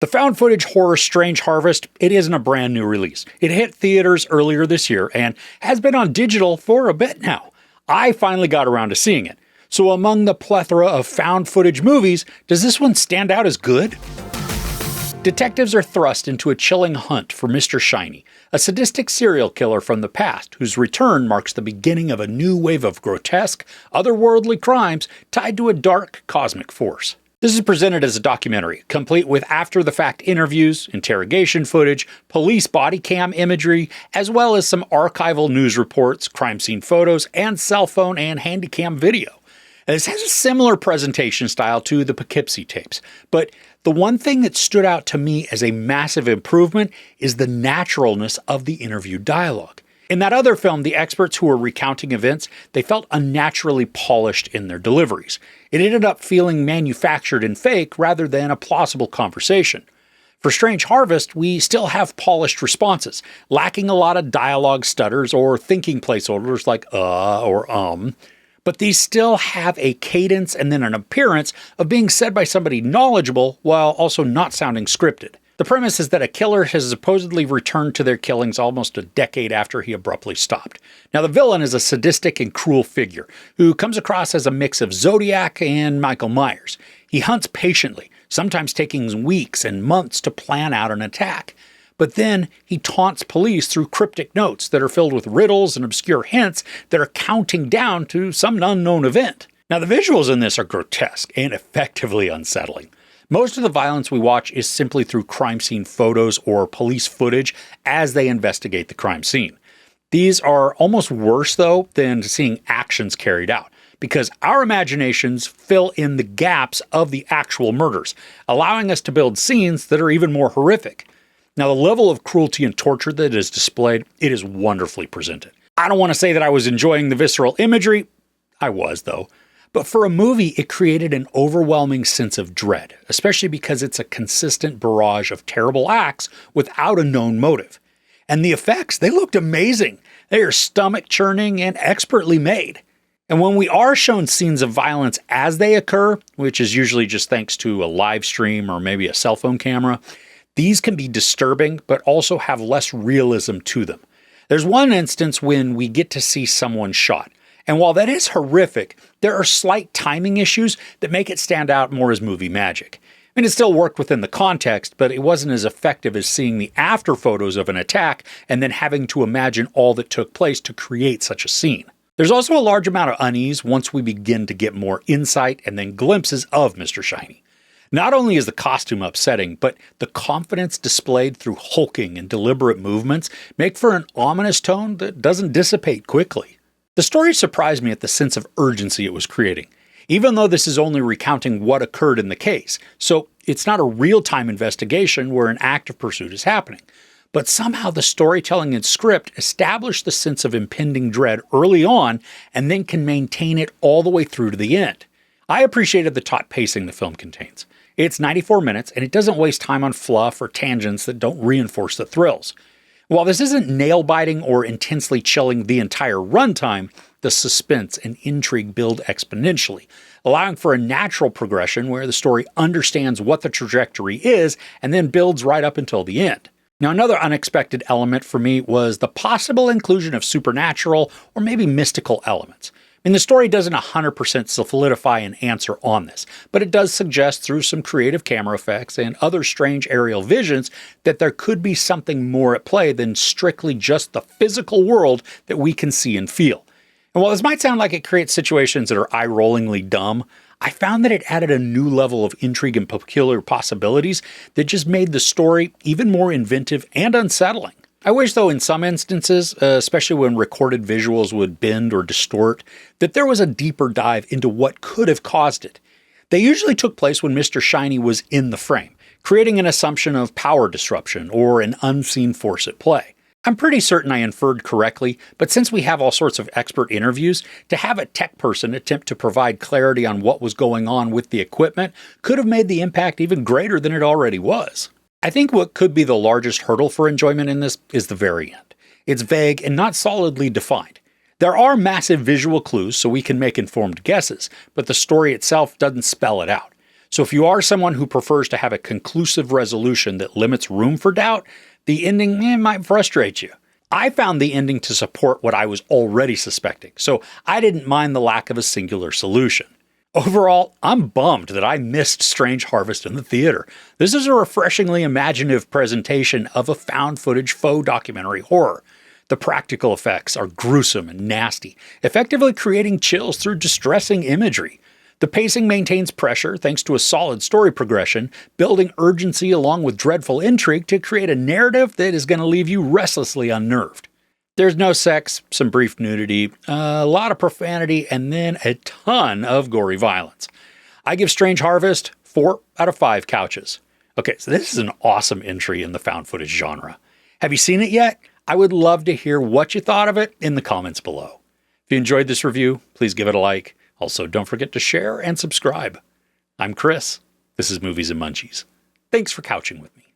The found footage horror Strange Harvest, it isn't a brand new release. It hit theaters earlier this year and has been on digital for a bit now. I finally got around to seeing it. So among the plethora of found footage movies, does this one stand out as good? Detectives are thrust into a chilling hunt for Mr. Shiny, a sadistic serial killer from the past whose return marks the beginning of a new wave of grotesque, otherworldly crimes tied to a dark cosmic force. This is presented as a documentary, complete with after-the-fact interviews, interrogation footage, police body cam imagery, as well as some archival news reports, crime scene photos, and cell phone and handycam video. And this has a similar presentation style to the Poughkeepsie tapes, but the one thing that stood out to me as a massive improvement is the naturalness of the interview dialogue. In that other film, the experts who were recounting events, they felt unnaturally polished in their deliveries. It ended up feeling manufactured and fake rather than a plausible conversation. For Strange Harvest, we still have polished responses, lacking a lot of dialogue stutters or thinking placeholders like or but these still have a cadence and then an appearance of being said by somebody knowledgeable while also not sounding scripted. The premise is that a killer has supposedly returned to their killings almost a decade after he abruptly stopped. Now, the villain is a sadistic and cruel figure who comes across as a mix of Zodiac and Michael Myers. He hunts patiently, sometimes taking weeks and months to plan out an attack. But then he taunts police through cryptic notes that are filled with riddles and obscure hints that are counting down to some unknown event. Now, the visuals in this are grotesque and effectively unsettling. Most of the violence we watch is simply through crime scene photos or police footage as they investigate the crime scene. These are almost worse, though, than seeing actions carried out, because our imaginations fill in the gaps of the actual murders, allowing us to build scenes that are even more horrific. Now, the level of cruelty and torture that is displayed, it is wonderfully presented. I don't want to say that I was enjoying the visceral imagery. I was, though. But for a movie, it created an overwhelming sense of dread, especially because it's a consistent barrage of terrible acts without a known motive. And the effects, they looked amazing. They are stomach-churning and expertly made. And when we are shown scenes of violence as they occur, which is usually just thanks to a live stream or maybe a cell phone camera, these can be disturbing, but also have less realism to them. There's one instance when we get to see someone shot. And while that is horrific, there are slight timing issues that make it stand out more as movie magic. I mean, it still worked within the context, but it wasn't as effective as seeing the after photos of an attack and then having to imagine all that took place to create such a scene. There's also a large amount of unease once we begin to get more insight and then glimpses of Mr. Shiny. Not only is the costume upsetting, but the confidence displayed through hulking and deliberate movements make for an ominous tone that doesn't dissipate quickly. The story surprised me at the sense of urgency it was creating, even though this is only recounting what occurred in the case, so it's not a real-time investigation where an active pursuit is happening. But somehow the storytelling and script establish the sense of impending dread early on and then can maintain it all the way through to the end. I appreciated the taut pacing the film contains. It's 94 minutes, and it doesn't waste time on fluff or tangents that don't reinforce the thrills. While this isn't nail-biting or intensely chilling the entire runtime, the suspense and intrigue build exponentially, allowing for a natural progression where the story understands what the trajectory is and then builds right up until the end. Now, another unexpected element for me was the possible inclusion of supernatural or maybe mystical elements. I mean, the story doesn't 100% solidify an answer on this, but it does suggest through some creative camera effects and other strange aerial visions that there could be something more at play than strictly just the physical world that we can see and feel. And while this might sound like it creates situations that are eye-rollingly dumb, I found that it added a new level of intrigue and peculiar possibilities that just made the story even more inventive and unsettling. I wish, though, in some instances, especially when recorded visuals would bend or distort, that there was a deeper dive into what could have caused it. They usually took place when Mr. Shiny was in the frame, creating an assumption of power disruption or an unseen force at play. I'm pretty certain I inferred correctly, but since we have all sorts of expert interviews, to have a tech person attempt to provide clarity on what was going on with the equipment could have made the impact even greater than it already was. I think what could be the largest hurdle for enjoyment in this is the very end. It's vague and not solidly defined. There are massive visual clues so we can make informed guesses, but the story itself doesn't spell it out. So if you are someone who prefers to have a conclusive resolution that limits room for doubt, the ending might frustrate you. I found the ending to support what I was already suspecting, so I didn't mind the lack of a singular solution. Overall, I'm bummed that I missed Strange Harvest in the theater. This is a refreshingly imaginative presentation of a found footage faux documentary horror. The practical effects are gruesome and nasty, effectively creating chills through distressing imagery. The pacing maintains pressure thanks to a solid story progression, building urgency along with dreadful intrigue to create a narrative that is going to leave you restlessly unnerved. There's no sex, some brief nudity, a lot of profanity, and then a ton of gory violence. I give Strange Harvest 4 out of 5 couches. Okay, so this is an awesome entry in the found footage genre. Have you seen it yet? I would love to hear what you thought of it in the comments below. If you enjoyed this review, please give it a like. Also, don't forget to share and subscribe. I'm Chris. This is Movies and Munchies. Thanks for couching with me.